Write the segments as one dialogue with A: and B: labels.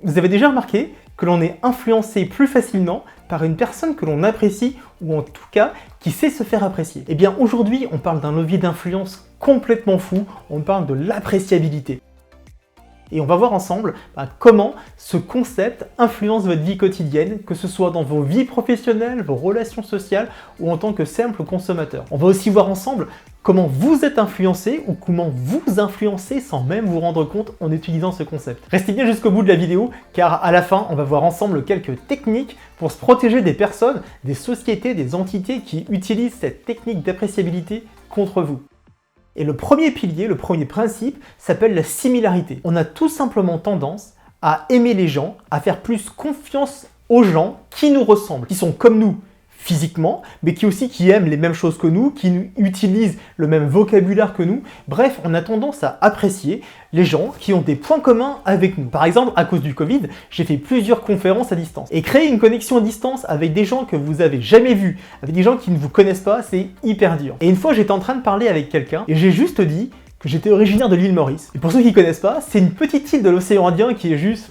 A: Vous avez déjà remarqué que l'on est influencé plus facilement par une personne que l'on apprécie ou en tout cas qui sait se faire apprécier. Eh bien aujourd'hui, on parle d'un levier d'influence complètement fou, on parle de l'appréciabilité. Et on va voir ensemble comment ce concept influence votre vie quotidienne, que ce soit dans vos vies professionnelles, vos relations sociales ou en tant que simple consommateur. On va aussi voir ensemble comment vous êtes influencé ou comment vous influencez sans même vous rendre compte en utilisant ce concept. Restez bien jusqu'au bout de la vidéo car à la fin, on va voir ensemble quelques techniques pour se protéger des personnes, des sociétés, des entités qui utilisent cette technique d'appréciabilité contre vous. Et le premier pilier, le premier principe, s'appelle la similarité. On a tout simplement tendance à aimer les gens, à faire plus confiance aux gens qui nous ressemblent, qui sont comme nous physiquement, mais qui aiment les mêmes choses que nous, qui utilisent le même vocabulaire que nous. Bref, on a tendance à apprécier les gens qui ont des points communs avec nous. Par exemple, à cause du Covid, j'ai fait plusieurs conférences à distance. Et créer une connexion à distance avec des gens que vous avez jamais vus, avec des gens qui ne vous connaissent pas, c'est hyper dur. Et une fois, j'étais en train de parler avec quelqu'un et j'ai juste dit que j'étais originaire de l'île Maurice. Et pour ceux qui ne connaissent pas, c'est une petite île de l'océan Indien qui est juste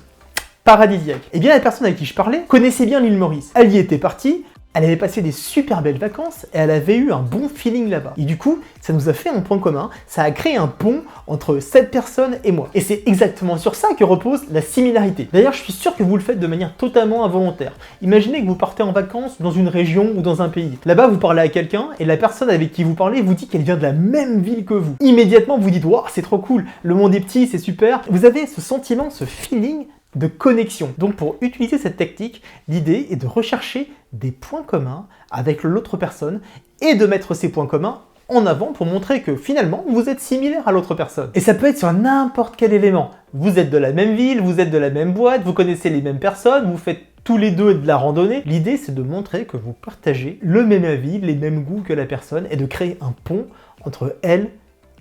A: paradisiaque. Et bien la personne avec qui je parlais connaissait bien l'île Maurice. Elle y était partie. Elle avait passé des super belles vacances et elle avait eu un bon feeling là-bas. Et du coup, ça nous a fait un point commun, ça a créé un pont entre cette personne et moi. Et c'est exactement sur ça que repose la similarité. D'ailleurs, je suis sûr que vous le faites de manière totalement involontaire. Imaginez que vous partez en vacances dans une région ou dans un pays. Là-bas, vous parlez à quelqu'un et la personne avec qui vous parlez vous dit qu'elle vient de la même ville que vous. Immédiatement, vous dites « Waouh, c'est trop cool, le monde est petit, c'est super ». Vous avez ce sentiment, ce feeling de connexion. Donc pour utiliser cette technique, l'idée est de rechercher des points communs avec l'autre personne et de mettre ces points communs en avant pour montrer que finalement vous êtes similaire à l'autre personne. Et ça peut être sur n'importe quel élément. Vous êtes de la même ville, vous êtes de la même boîte, vous connaissez les mêmes personnes, vous faites tous les deux de la randonnée. L'idée c'est de montrer que vous partagez le même avis, les mêmes goûts que la personne et de créer un pont entre elle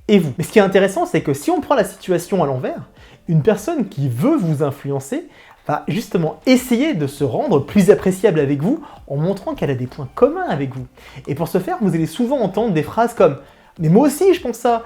A: et vous. Mais ce qui est intéressant, c'est que si on prend la situation à l'envers, une personne qui veut vous influencer va justement essayer de se rendre plus appréciable avec vous en montrant qu'elle a des points communs avec vous. Et pour ce faire, vous allez souvent entendre des phrases comme « Mais moi aussi je pense ça !»«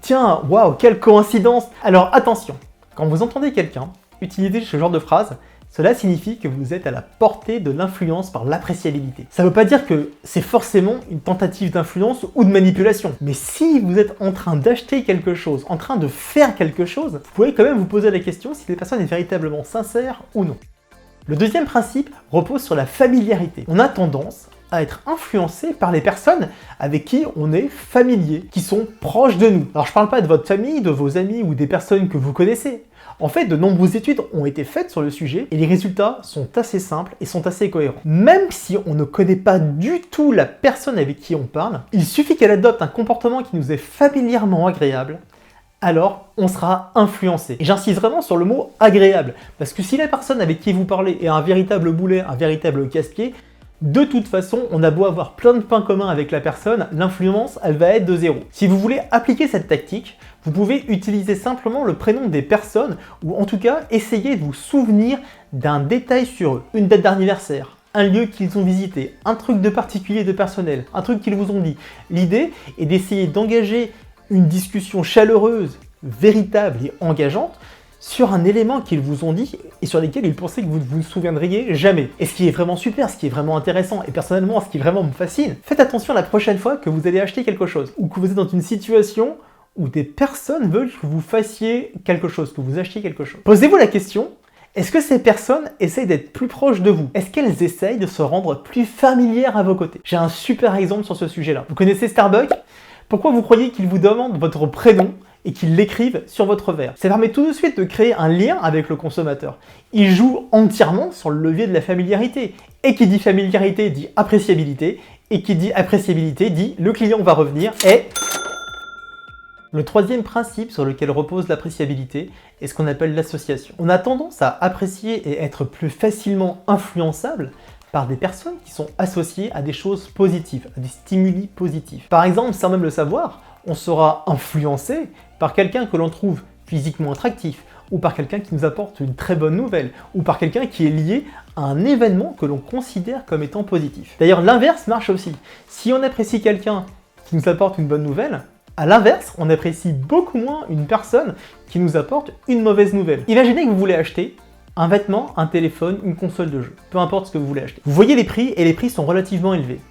A: Tiens, waouh, quelle coïncidence !» Alors attention, quand vous entendez quelqu'un utiliser ce genre de phrase, cela signifie que vous êtes à la portée de l'influence par l'appréciabilité. Ça ne veut pas dire que c'est forcément une tentative d'influence ou de manipulation. Mais si vous êtes en train d'acheter quelque chose, en train de faire quelque chose, vous pouvez quand même vous poser la question si la personne est véritablement sincère ou non. Le deuxième principe repose sur la familiarité. On a tendance à être influencé par les personnes avec qui on est familier, qui sont proches de nous. Alors je ne parle pas de votre famille, de vos amis ou des personnes que vous connaissez. En fait, de nombreuses études ont été faites sur le sujet et les résultats sont assez simples et sont assez cohérents. Même si on ne connaît pas du tout la personne avec qui on parle, il suffit qu'elle adopte un comportement qui nous est familièrement agréable, alors on sera influencé. Et j'insiste vraiment sur le mot agréable, parce que si la personne avec qui vous parlez est un véritable boulet, un véritable casse-pied, de toute façon, on a beau avoir plein de points communs avec la personne, l'influence, elle va être de zéro. Si vous voulez appliquer cette tactique, vous pouvez utiliser simplement le prénom des personnes ou en tout cas essayer de vous souvenir d'un détail sur eux, une date d'anniversaire, un lieu qu'ils ont visité, un truc de particulier de personnel, un truc qu'ils vous ont dit. L'idée est d'essayer d'engager une discussion chaleureuse, véritable et engageante sur un élément qu'ils vous ont dit et sur lesquels ils pensaient que vous ne vous souviendriez jamais. Et ce qui est vraiment super, ce qui est vraiment intéressant, et personnellement ce qui vraiment me fascine, faites attention la prochaine fois que vous allez acheter quelque chose, ou que vous êtes dans une situation où des personnes veulent que vous fassiez quelque chose, que vous achetiez quelque chose. Posez-vous la question, est-ce que ces personnes essayent d'être plus proches de vous? Est-ce qu'elles essayent de se rendre plus familières à vos côtés? J'ai un super exemple sur ce sujet-là. Vous connaissez Starbucks? Pourquoi vous croyez qu'ils vous demandent votre prénom et qu'ils l'écrivent sur votre verre? Ça permet tout de suite de créer un lien avec le consommateur. Il joue entièrement sur le levier de la familiarité. Et qui dit familiarité dit appréciabilité. Et qui dit appréciabilité dit le client va revenir et... Le troisième principe sur lequel repose l'appréciabilité est ce qu'on appelle l'association. On a tendance à apprécier et être plus facilement influençable par des personnes qui sont associées à des choses positives, à des stimuli positifs. Par exemple, sans même le savoir, on sera influencé par quelqu'un que l'on trouve physiquement attractif, ou par quelqu'un qui nous apporte une très bonne nouvelle, ou par quelqu'un qui est lié à un événement que l'on considère comme étant positif. D'ailleurs, l'inverse marche aussi. Si on apprécie quelqu'un qui nous apporte une bonne nouvelle, à l'inverse, on apprécie beaucoup moins une personne qui nous apporte une mauvaise nouvelle. Imaginez que vous voulez acheter Un vêtement, un téléphone, une console de jeu, peu importe ce que vous voulez acheter. Vous voyez les prix et les prix sont relativement élevés.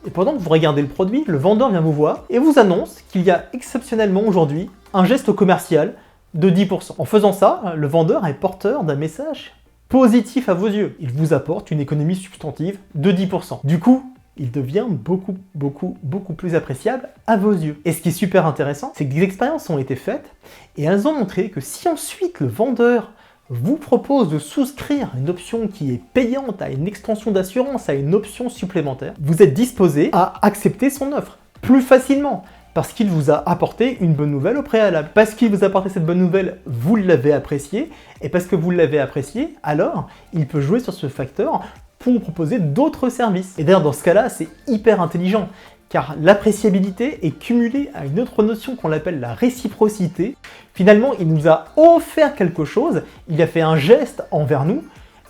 A: Et pendant que vous regardez le produit, le vendeur vient vous voir et vous annonce qu'il y a exceptionnellement aujourd'hui un geste commercial de 10%. En faisant ça, le vendeur est porteur d'un message positif à vos yeux. Il vous apporte une économie substantive de 10%. Du coup, il devient beaucoup plus appréciable à vos yeux. Et ce qui est super intéressant, c'est que des expériences ont été faites et elles ont montré que si ensuite le vendeur vous propose de souscrire à une option qui est payante, à une extension d'assurance, à une option supplémentaire, vous êtes disposé à accepter son offre plus facilement parce qu'il vous a apporté une bonne nouvelle au préalable. Parce qu'il vous a apporté cette bonne nouvelle, vous l'avez appréciée, et parce que vous l'avez appréciée, alors il peut jouer sur ce facteur pour vous proposer d'autres services. Et d'ailleurs, dans ce cas-là, c'est hyper intelligent, car l'appréciabilité est cumulée à une autre notion qu'on appelle la réciprocité. Finalement, il nous a offert quelque chose, il a fait un geste envers nous,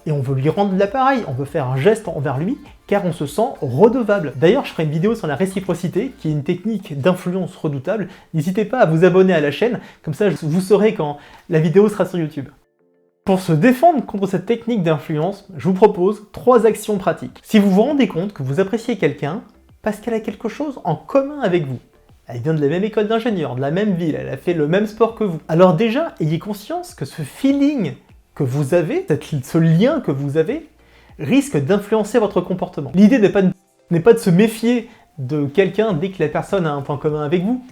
A: et on veut lui rendre l'appareil, on veut faire un geste envers lui, car on se sent redevable. D'ailleurs, je ferai une vidéo sur la réciprocité, qui est une technique d'influence redoutable. N'hésitez pas à vous abonner à la chaîne, comme ça vous saurez quand la vidéo sera sur YouTube. Pour se défendre contre cette technique d'influence, je vous propose 3 actions pratiques. Si vous vous rendez compte que vous appréciez quelqu'un parce qu'elle a quelque chose en commun avec vous, elle vient de la même école d'ingénieur, de la même ville, elle a fait le même sport que vous, alors déjà, ayez conscience que ce feeling que vous avez, ce lien que vous avez, risque d'influencer votre comportement. L'idée n'est pas de se méfier de quelqu'un dès que la personne a un point commun avec vous,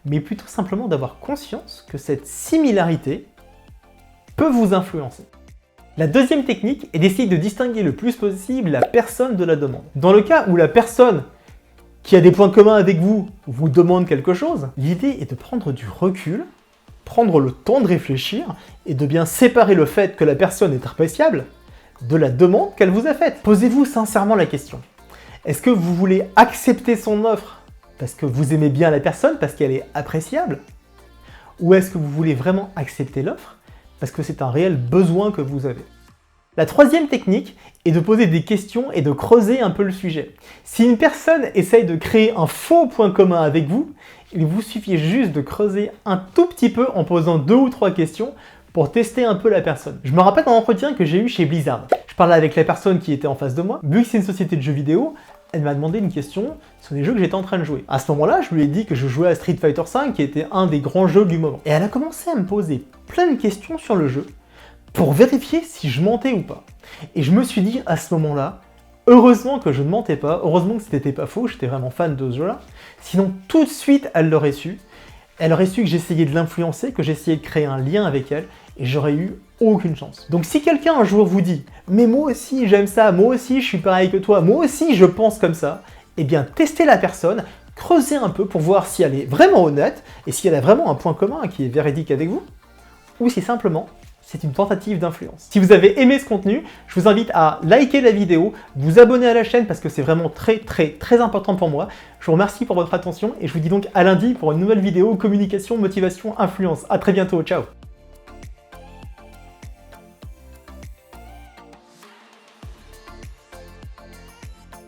A: mais plutôt simplement d'avoir conscience que cette similarité peut vous influencer. La deuxième technique est d'essayer de distinguer le plus possible la personne de la demande. Dans le cas où la personne qui a des points communs avec vous vous demande quelque chose, l'idée est de prendre du recul, prendre le temps de réfléchir et de bien séparer le fait que la personne est appréciable de la demande qu'elle vous a faite. Posez-vous sincèrement la question. Est-ce que vous voulez accepter son offre parce que vous aimez bien la personne, parce qu'elle est appréciable? Ou est-ce que vous voulez vraiment accepter l'offre parce que c'est un réel besoin que vous avez? La troisième technique est de poser des questions et de creuser un peu le sujet. Si une personne essaye de créer un faux point commun avec vous, il vous suffit juste de creuser un tout petit peu en posant 2 ou 3 questions pour tester un peu la personne. Je me rappelle d'un entretien que j'ai eu chez Blizzard. Je parlais avec la personne qui était en face de moi. Vu que c'est une société de jeux vidéo, elle m'a demandé une question sur les jeux que j'étais en train de jouer. À ce moment-là, je lui ai dit que je jouais à Street Fighter V, qui était un des grands jeux du moment. Et elle a commencé à me poser plein de questions sur le jeu pour vérifier si je mentais ou pas. Et je me suis dit à ce moment-là, heureusement que je ne mentais pas, heureusement que c'était pas faux, j'étais vraiment fan de ce jeu-là. Sinon, tout de suite, elle l'aurait su. Elle aurait su que j'essayais de l'influencer, que j'essayais de créer un lien avec elle, et j'aurais eu aucune chance. Donc si quelqu'un un jour vous dit « Mais moi aussi j'aime ça, moi aussi je suis pareil que toi, moi aussi je pense comme ça », eh bien testez la personne, creusez un peu pour voir si elle est vraiment honnête, et si elle a vraiment un point commun qui est véridique avec vous, ou si simplement c'est une tentative d'influence. Si vous avez aimé ce contenu, je vous invite à liker la vidéo, vous abonner à la chaîne parce que c'est vraiment très important pour moi. Je vous remercie pour votre attention et je vous dis donc à lundi pour une nouvelle vidéo communication, motivation, influence. À très bientôt, ciao!